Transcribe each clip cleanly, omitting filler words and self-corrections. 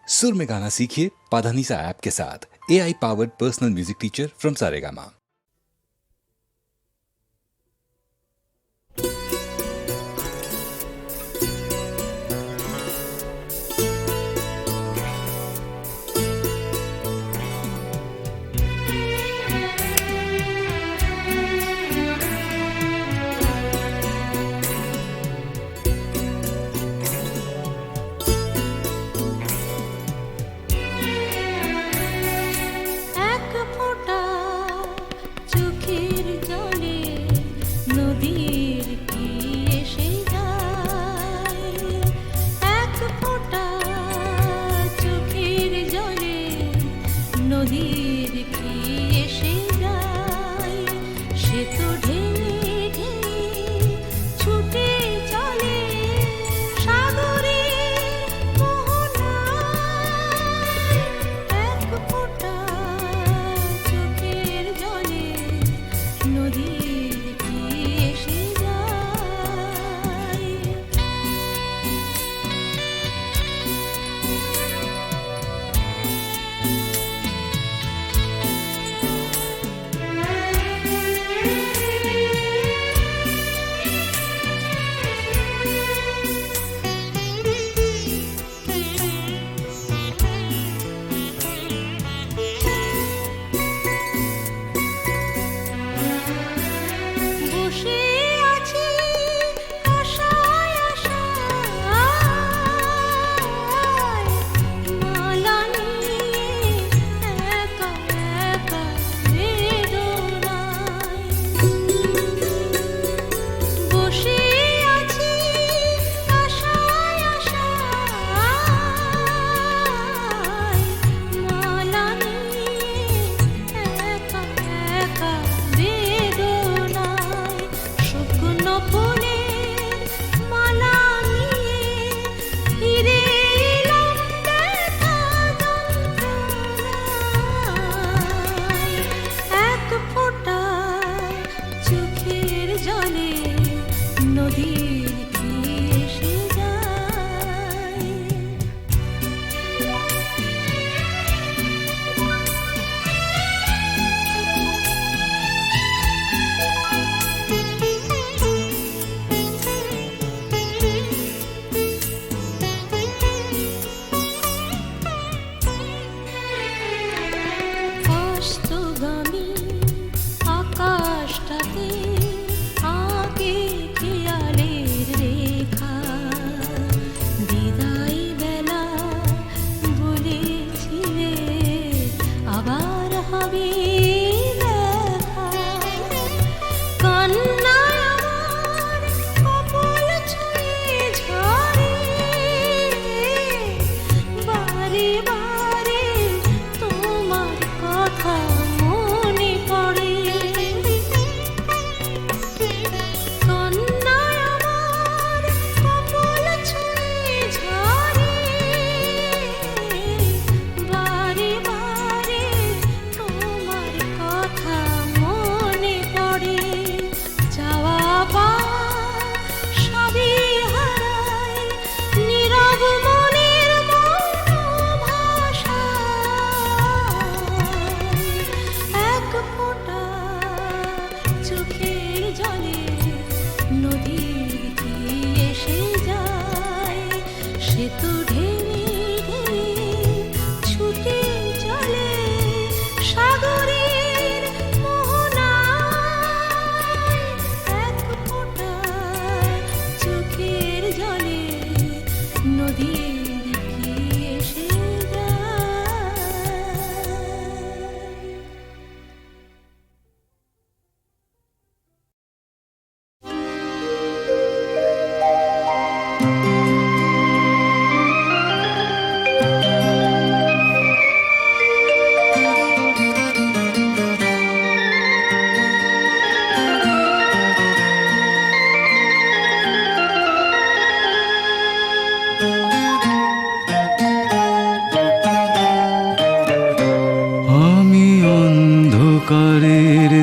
सुर में गाना सीखिए पाधानीसा ऐप के साथ। AI powered personal music teacher from Saregama.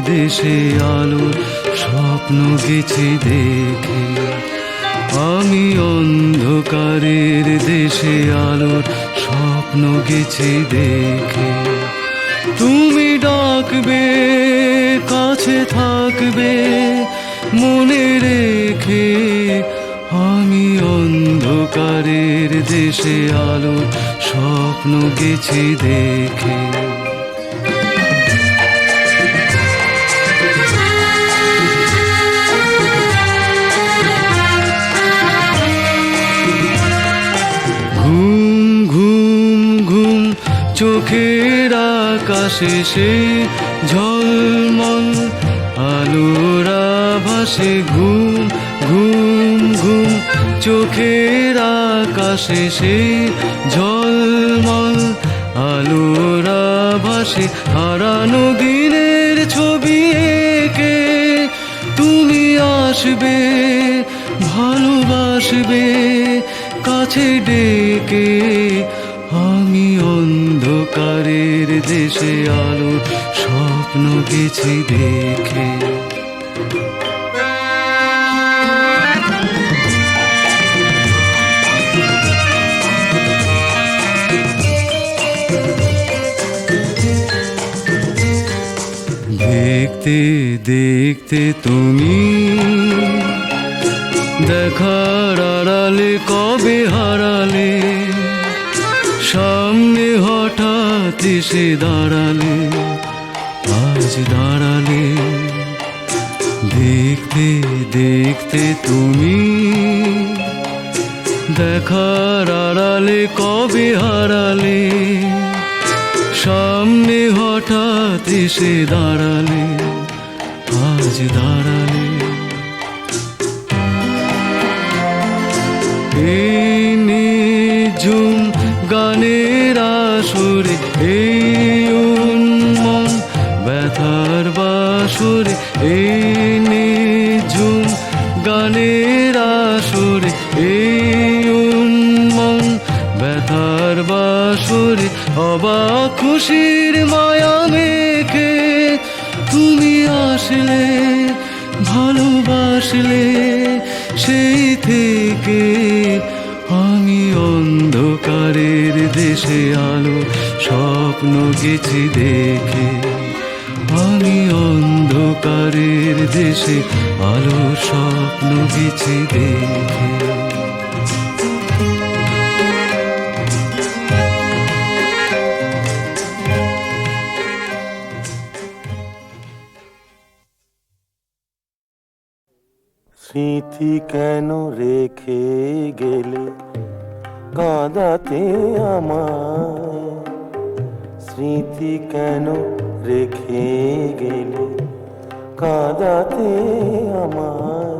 দেশে আলোর স্বপ্ন গেছি দেখে, আমি অন্ধকারের দেশে আলোর স্বপ্ন স্বপ্ন গেছি দেখে। তুমি ডাকবে, কাছে থাকবে মনে রেখে, আমি অন্ধকারের দেশে আলোর স্বপ্ন গেছি দেখে। ঘুম ঘুম ঘুম চোখের আকাশে সে ঝলমল আলোর আভাসে। ঘুম ঘুম ঘুম চোখের আকাশে সে ঝলমল আলোর আভাসে। হারানো দিনের ছবি এঁকে তুমি আসবে, ভালোবাসবে কাছে ডেকে, আমি অন্ধকারের দেশে আলোর স্বপ্ন গেছি দেখে। দেখতে দেখতে তুমি দেখার আড়ালে কবে হারালে, সামনে হঠাৎ এসে দাঁড়ালে, আজ দাঁড়ালে। দেখতে দেখতে তুমি দেখার আড়ালে কবে হারালে, সামনে হঠাৎ এসে দাঁড়ালে, আজ দাঁড়ালে। এই নিঝুম গানের আসরে, এই উন্মন ব্যথার বাসরে, এই নিঝুম গানের আসরে, এই উন্মন ব্যথার বাসরে, অবাক খুশির মায়া মেখে তুমি আসলে, ভালোবাসলে সেই থেকে, আমি অন্ধকারের দেশে আলো স্বপ্ন গেছি দেখে। আমি অন্ধকারের দেশে আলোর স্বপ্ন গেছি দেখে। স্মৃতি কেন রেখে গেলে কাঁদাতে আমায়, স্মৃতি কেন রেখে গেলে কাঁদাতে আমায়।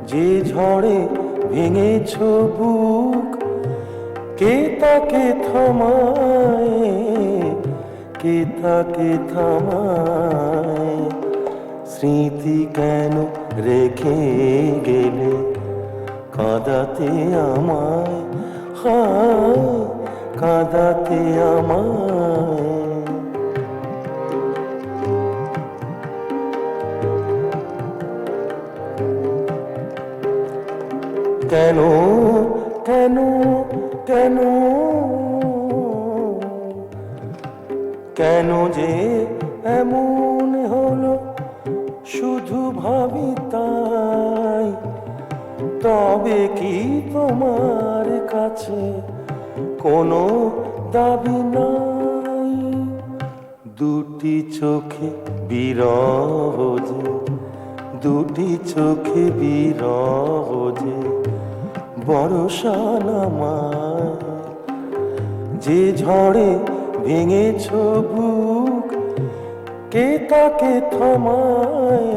যে ঝড়ে ভেঙেছ বুক কে তাকে থামায়, কে তাকে থামায়। স্মৃতি কেন রেখে গেলে কাঁদাতে আমায়, হায় কাঁদাতে আমায়। কেন কেন কেন কেন যে এমন হলো শুধু ভাবি তাই। তবে কি তোমার কাছে কোনো দাবি নাই? দুটি চোখে বিরহ যে, দুটি চোখে বিরহ যে বর্ষা নামায়। যে ঝড়ে ভেঙেছ বুক কে তাকে থামায়,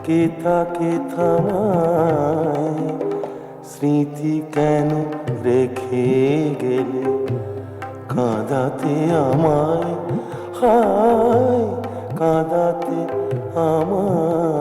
কে তাকে থামায়। স্মৃতি কেন রেখে গেলে কাঁদাতে আমায়, হায় কাঁদাতে আমায়।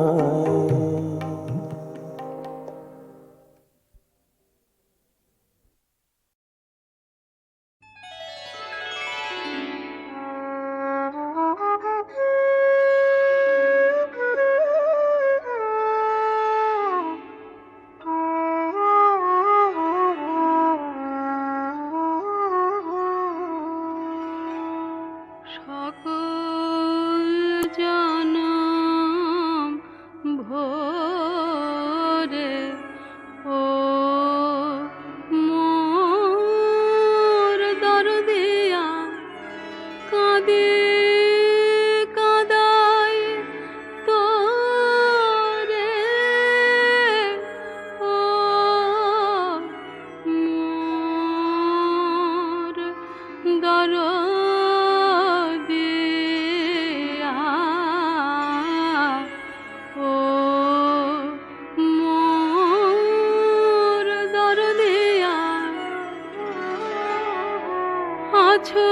আছো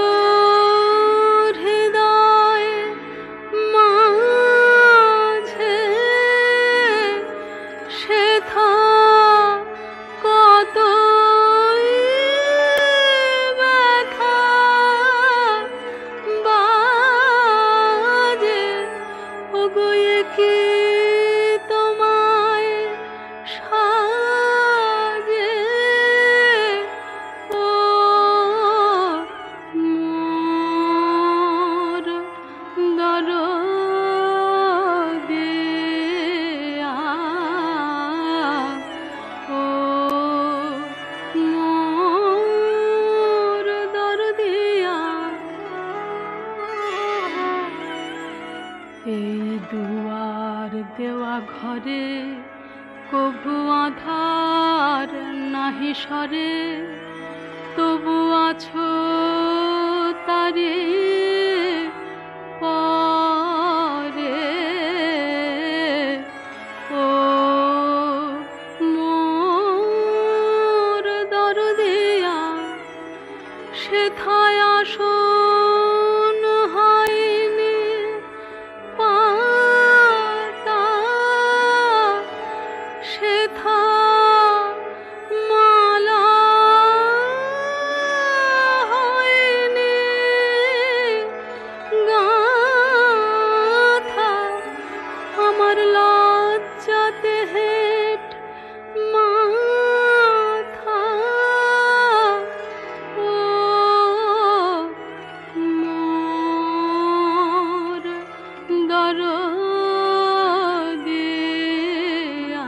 হৃদয় মাঝে সেথা কতই ব্যথা বাজে ওগো এ কি তোমায় সাজে ও মোর দরদিয়া ও মোর দরদিয়া এই দুয়ার দেওয়া ঘরে কভু আধার নাহি সরে তবু আছো তারে পরে ও মোর দরদিয়া সেথায় আসন হয়নি পাতা সেথা মালা হয়নি গাথা আমার লজ্জাতে হেট মাথা ও মোর দরদিয়া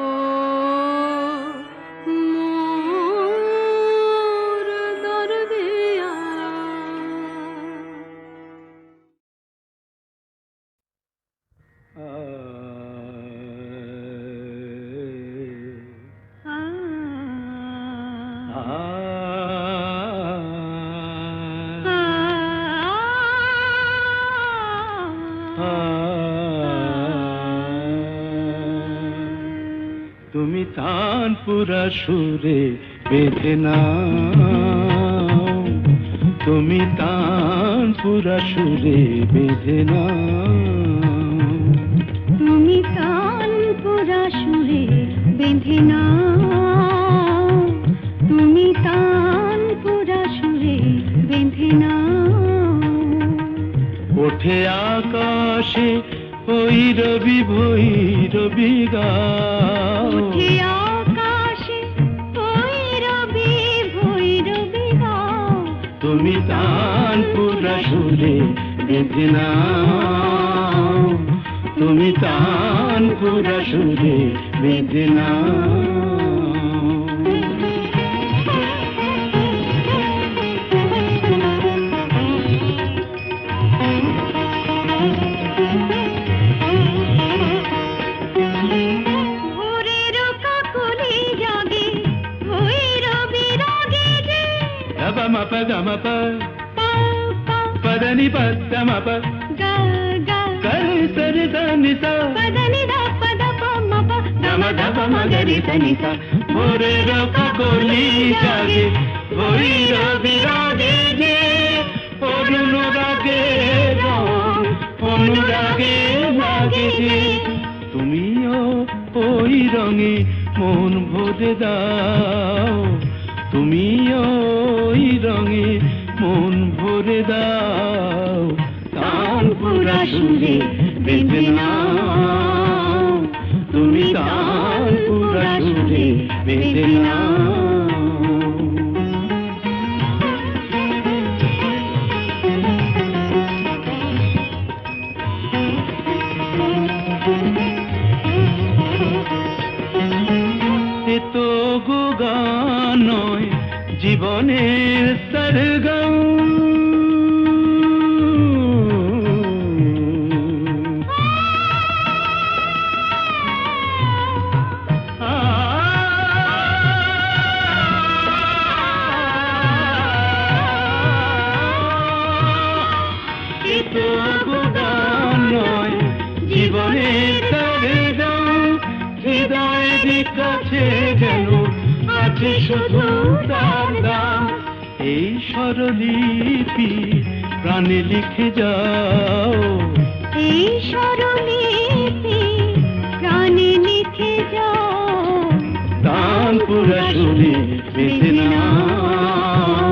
ও মোর দরদিয়া তুমি তানপুরা সুরে বেঁধে নাও, তুমি তানপুরা সুরে বেঁধে নাও। তুমি তানপুরা সুরে বেঁধে নাও, তুমি তানপুরা সুরে বেঁধে নাও। ওঠে আকাশে ভৈরবী ভৈরবী গাও, উঠে আকাশে ভৈরবী ভৈরবী গাও। তুমি তানপুরা সুরে বেঁধে নাও, তুমি তানপুরা সুরে বেঁধে নাও। ভোরের কাকলি জাগে ভৈরবী রাগে যে Gama pa gama pa, পা পা padani pa gama pa, গা গা kari sari dani sa, পদনি দা পদ প ম প gama gama magari sani sa. Bhorer kakoli jage, bhoirabi rage je, onurage rong, onurage lage je. তুমিও ওই রঙে মন ভরে দাও, তুমিও ওই রঙে মন ভরে দাও। তানপুরা সুরে বেঁধে নাও, তুমি তানপুরা সুরে বেঁধে নাও। তো গো গান নয় জীবনের সরগম, তো গো গান নয় জীবনের সরগম। হৃদয়ের কাছে যেন আজ আছে শুধু তার দাম। এই স্বরলিপি প্রাণে লিখে যাও, এই স্বরলিপি প্রাণে লিখে যাও। তানপুরা সুরে বেঁধে নাও,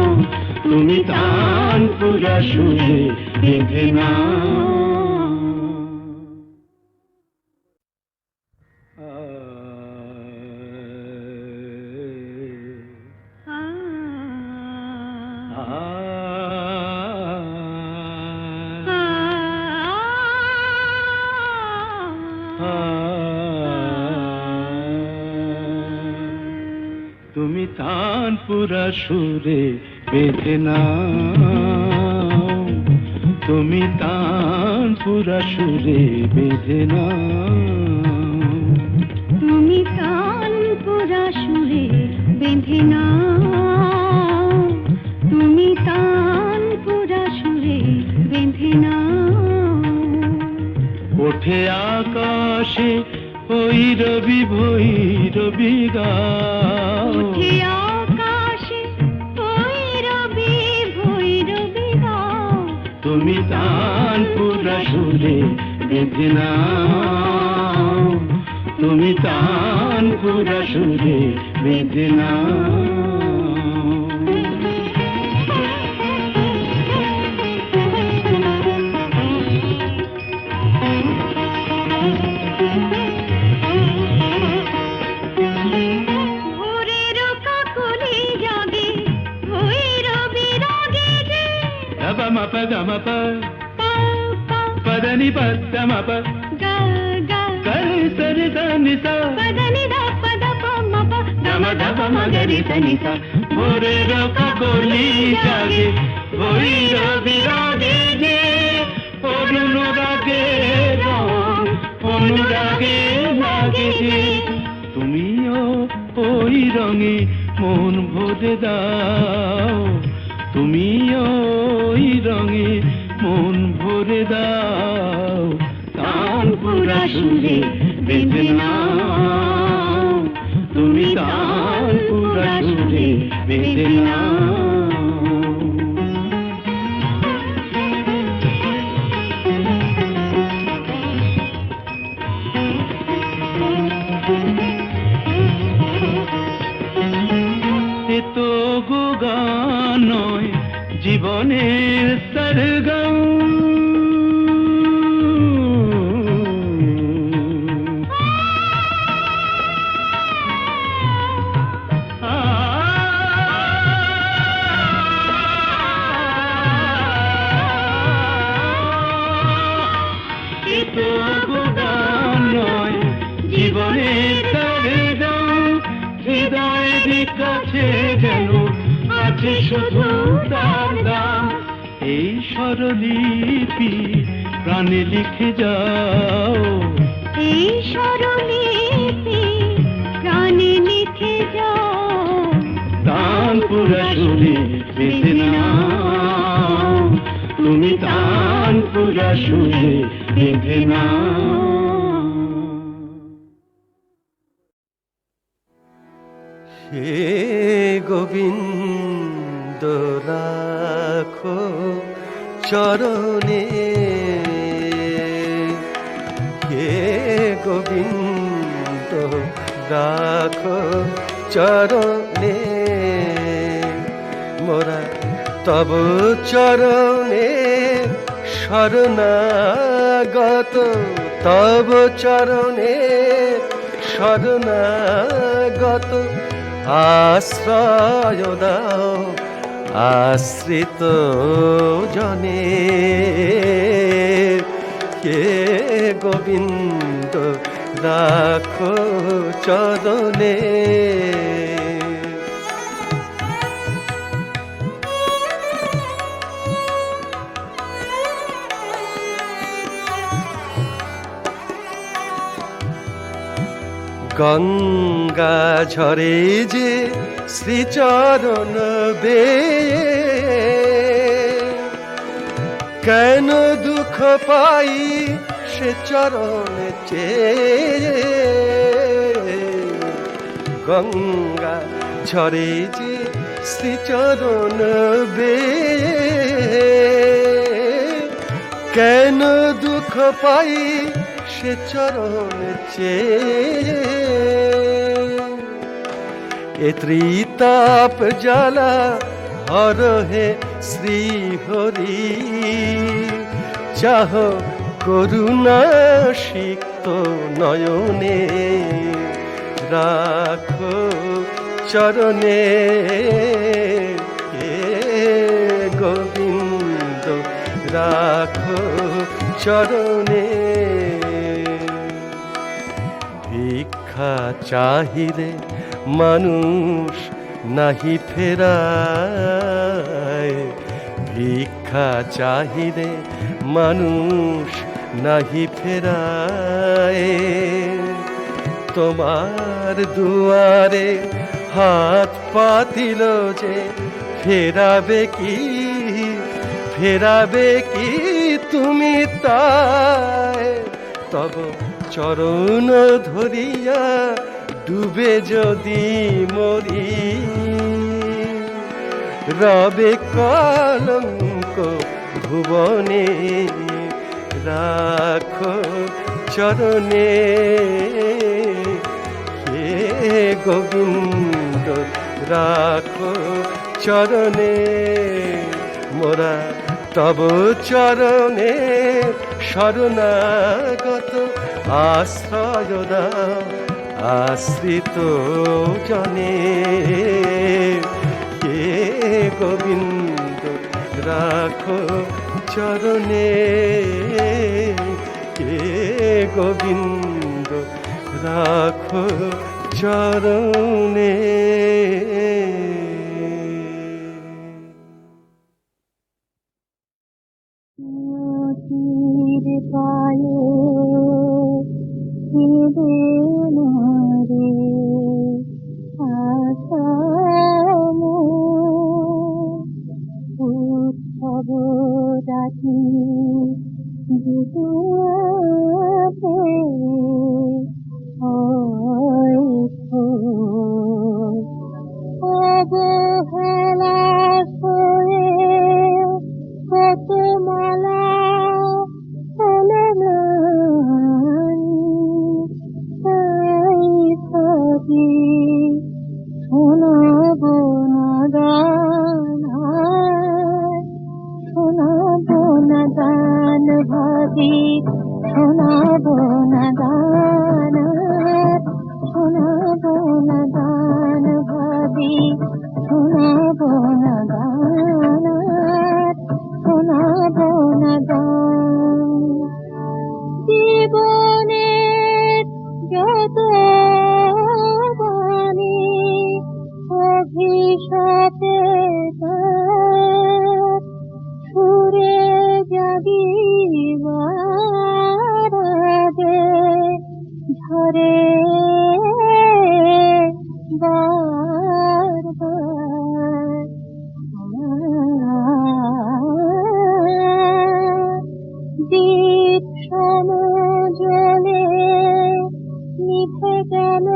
তুমি তানপুরা সুরে বেঁধে নাও। তুমি তানপুরা সুরে বেঁধে নাও, তুমি তানপুরা সুরে বেঁধে নাও। তুমি তানপুরা সুরে বেঁধে নাও, তুমি তানপুরা সুরে বেঁধে নাও। ওঠে আকাশে ভৈরবী ভৈরবী গাও, উঠে আকাশে ভৈরবী ভৈরবী গাও। তুমি তানপুরা সুরে বেঁধে নাও, তুমি তানপুরা সুরে বেঁধে নাও। ভোরের কাকলি জাগে ভৈরবী রাগে যে। మప గమప পা পা పదని పద మప গা গা గరి సరి దని స పదని ద పద ప మ ప గమ ధప మగరి సని స ভোরের কাকলি জাগে ভৈরবী রাগে যে। অনুরাগে রং অনুরাগে লাগে যে। তুমিও ওই রঙে মন ভরে দাও, তুমিও ওই রঙে মন ভরে দাও। তানপুরা সুরে বেঁধে নাও, তুমি তানপুরা সুরে বেঁধে নাও। এ তো গো গান নয় জীবনের সরগম, এ তো গো গান নয় জীবনের সরগম। হৃদয়ের কাছে যেন আছে শুধু তার দাম। এই স্বরলিপি প্রাণে লিখে যাও, এই স্বরলিপি প্রাণে লিখে যাও। তানপুরা সুরে বেঁধে নাও, তুমি তানপুরা সুরে বেঁধে নাও। হে গোবিন্দ রাখো চরণে, হে গোবিন্দ রাখো চরণে। মোরা তব চরণে শরণাগত, তব চরণে শরণাগত। আশ্রয় দাও আশ্রিত জনে, কে গোবিন্দ রাখো চরণে। গঙ্গা ঝরে যে শ্রীচরণ বেয়ে, কেন দুঃখ পাই সে চরণ চেয়ে। গঙ্গা ঝরে যে শ্রীচরণ বেয়ে কেন দুঃখ পাই সে চরণ চেয়ে এ ত্রিতাপ জ্বালা হর হে শ্রী হরি চাহ করুণা সিক্ত নয়নে রাখো চরণে হে গোবিন্দ রাখো চরণে ভিক্ষা চাহিলে মানুষ নাহি ফেরায় ভিক্ষা চাহিলে মানুষ নাহি ফেরায় তোমার দুয়ারে হাত পাতিল যে ফেরাবে কি তুমি তাই তব চরণ ধরিয়া ডুবে যদি মরি রবে কলঙ্ক ভুবনে রাখো চরণে হে গোবিন্দ রাখো চরণে মোরা তব চরণে শরণাগত আশ্রয় দাও আশ্রিত জনে হে গোবিন্দ রাখো চরণে হে গোবিন্দ রাখো চরণে তীর পায়ে ছিঁড়ে মারে আসাম উৎসব রাখি দুপুরে অবহেলা সয়ে কত মালা শোনাবো না গান ভাবি শোনাবো না গান ভাবি শোনাবো না গান জীবনের যত বাণী অভিশাপে সুরে জাগিবার আগে ঝরে বারবার দীপ সমজলে নিভে গেল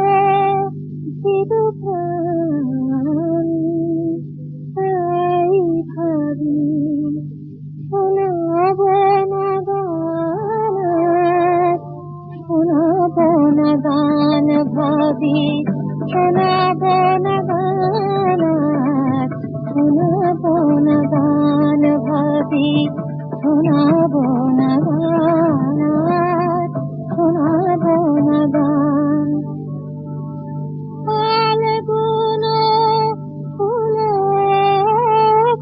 চিরপ্রাণ তাই ভাবি শোনাবো না গান ভাবি শোনাবো না গান ভাবি শোনাবো না গান ফাল্গুন ফুলে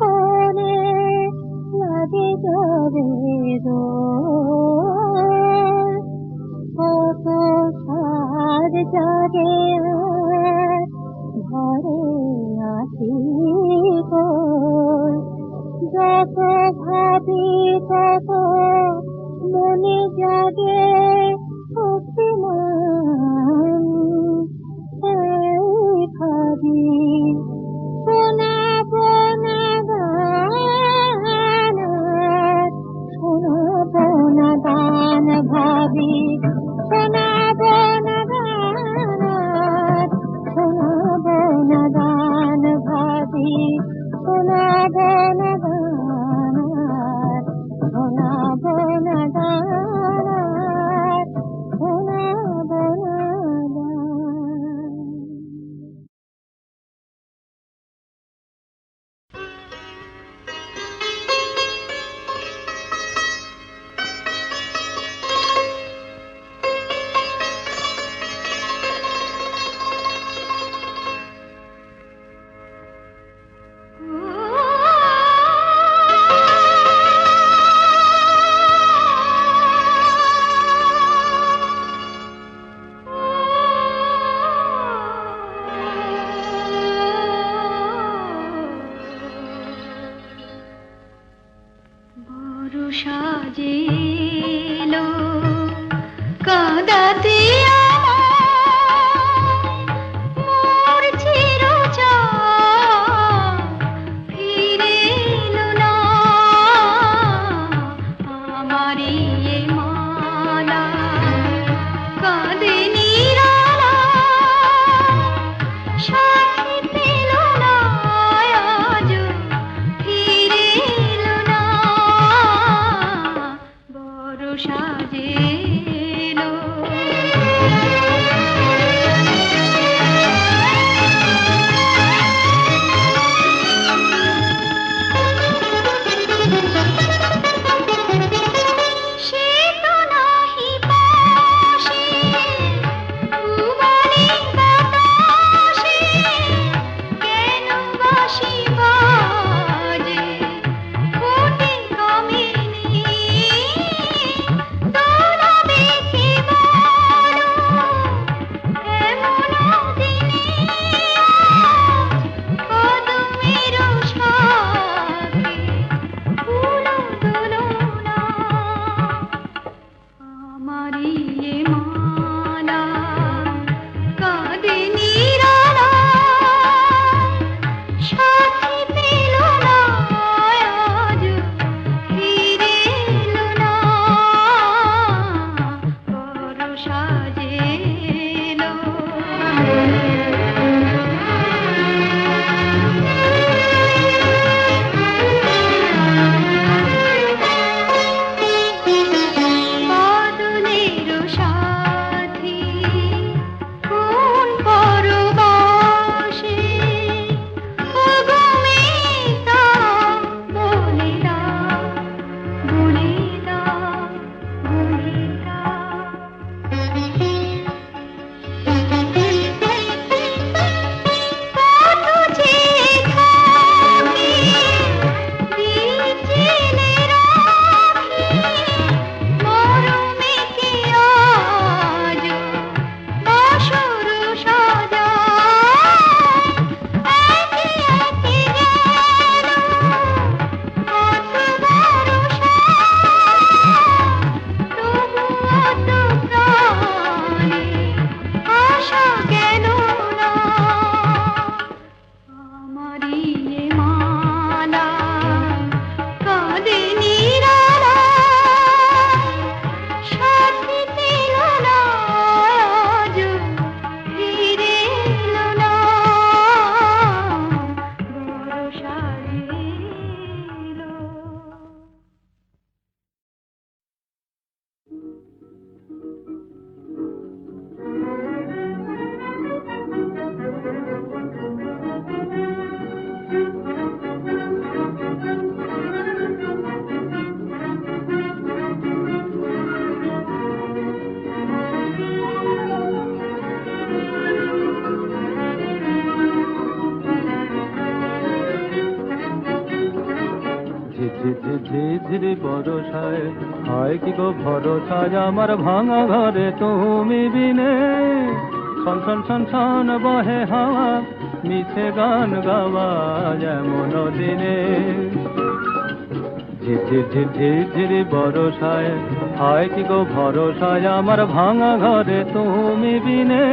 বনে লাগে যাবে কত সার জাগে ঘরে আসি যত ভাবি তত মনে জাগে অভিমান ভাবি শোনাবো না গান ভাবি শোনাবো না গান সাজেলো কাঁদাতে মোর চিরচাঁদ ফিরে এলো না আমারই এ মালা কাঁদে নিরালা সাথী পেল না আজও ফিরে এলো না বড় সাজেলো সে তো নাহি পাশে ভুবনে বাতাসে কেন বাঁশি বাজে ফোটে কামিনী দোলাবে কে বলো এমন দিনে কদমের শাখে ফুল দোলনা আমারই এ মালা কাঁদে নিরালা সাথী পেল না আজও ফিরে এলো না বড় সাজেলো বাদলের সাথী কোন পরবাসে ওগো মেয়েটা বলে দাও বলে দাও বলে দাও কত যে থাকি বিচেনে রাখি মরমে কি আজও বাসর সাজায় একে একে গেল কত ভরসা তবু অত প্রাণে আশা গেল না আমারই এ মালা কাঁদে নিরালা সাথী পেল না আজও ফিরে এলো না বড় সাজেলো ঝিঝিরি বরষায় হয় কি গো ভরসায় আমার ভাঙা ঘরে তুমি বিনে ছন ছন ছন ছন বহে হাওয়া মিছে গান গাওয়া যেমন দিনে ঝিঝিরি বরষায় হয় কি গো ভরসায় আমার ভাঙা ঘরে তুমি বিনে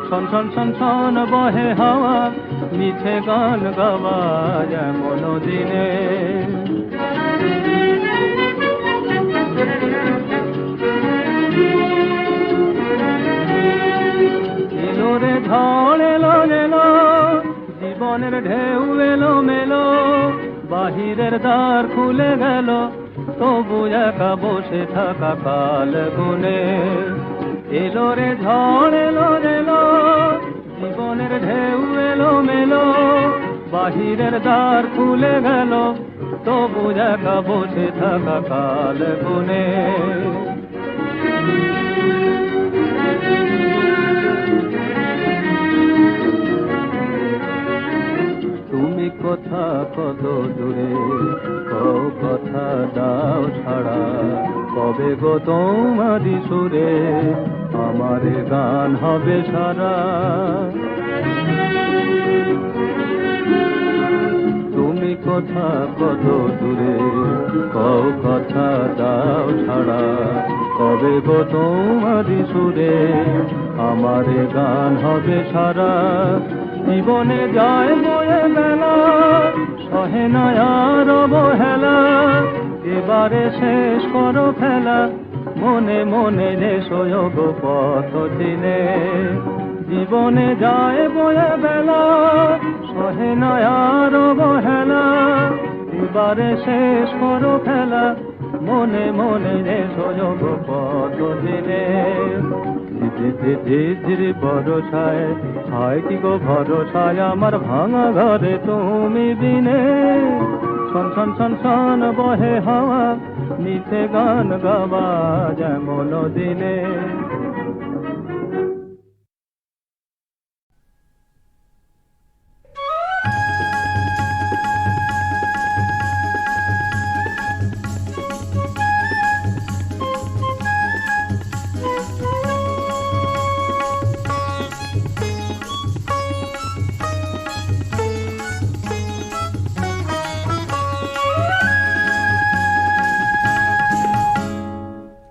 ছন ছন ছন ছন বহে হাওয়া মিছে গান গাওয়া যেমন দিনে এলো রে ঝড় এলো এলো জীবনের ঢেউ এলো মেলো বাহিরের দ্বার খুলে গেল তবু একা বসে থাকা কাল গুনে এলো রে ঝড় এলো এলো জীবনের ঢেউ এলো মেলো বাহিরের দ্বার খুলে গেল তবু একা বসে থাকা কাল গুনে তুমি কথা কত দূরে কথা দাও ছাড়া কবে গো তোমারি সুরে আমার গান হবে সারা তুমি কথা কত দূরে, কও কথা দাও ছাড়া, কবে গো তোমারি সুরে আমার গান হবে সারা। জীবনে যায় বয়ে বেলা, সহে না আর অবহেলা, এবারে শেষ করো খেলা, মনে মনে এসো গো পথ চিনে। জীবনে যায় বয়ে বেলা, সহে না আর অবহেলা, এবারে শেষ করো খেলা, মনে মনে এসো গো পথ চিনে। ঝিঝিরি বরষায় হয় কি গো ভরসায় আমার ভাঙা ঘরে তুমি বিনে। শন শন শন শন বহে হাওয়া, মিছে গান গাওয়া যেমন দিনে।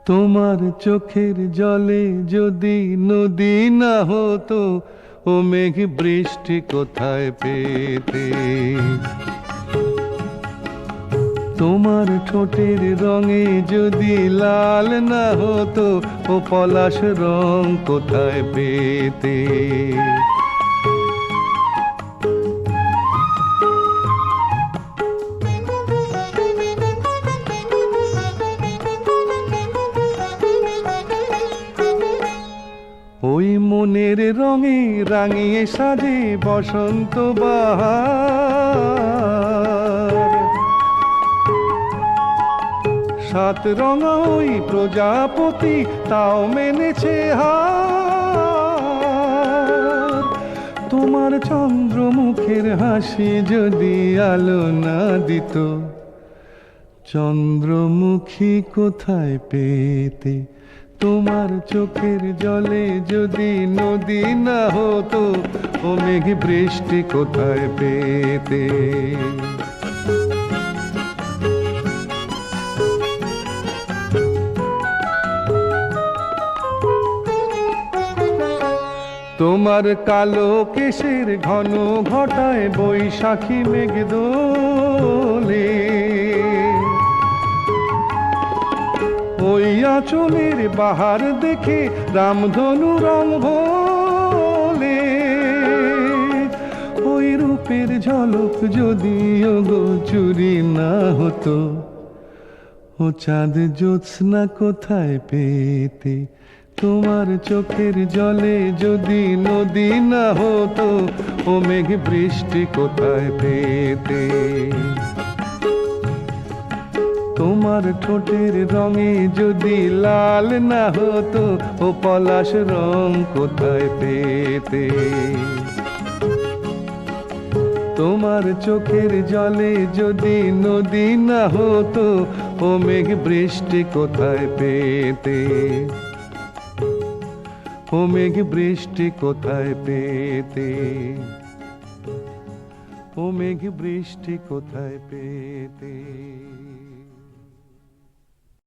তোমার চোখের জলে যদি নদী না হতো, ও মেঘ বৃষ্টি কোথায় পেতে। তোমার ঠোঁটের রঙে যদি লাল না হতো, ও পলাশ রং কোথায় পেতে। ওই মনের রঙে রাঙিয়ে সাজে বসন্ত বাহার, সাত রঙা ওই প্রজাপতি তাও মেনেছে হার। তোমার চন্দ্রমুখের হাসি যদি আলো না দিত, চন্দ্রমুখী কোথায় পেতে। তোমার চোখের জলে যদি নদী না হতো, ও মেঘ বৃষ্টি কোথায় পেতে। তোমার কালো কেশের ঘন ঘটায় বৈশাখী মেঘ দোলে। ওই আঁচলের বাহার দেখে রামধনু রং ভোলে। ওই রূপের ঝলক যদি গো চুরি না হতো, ও চাঁদ জ্যোৎস্না কোথায় পেতে। তোমার চোখের জলে যদি নদী না হতো, ও মেঘ বৃষ্টি কোথায় পেতে। তোমার ঠোঁটের রঙে যদি লাল না হতো, ও পলাশ রং কোথায় পেতে। তোমার চোখের জলে যদি নদী না হতো, ও মেঘ বৃষ্টি কোথায় পেতে। ও মেঘ বৃষ্টি কোথায় পেতে। ও মেঘ বৃষ্টি কোথায় পেতে।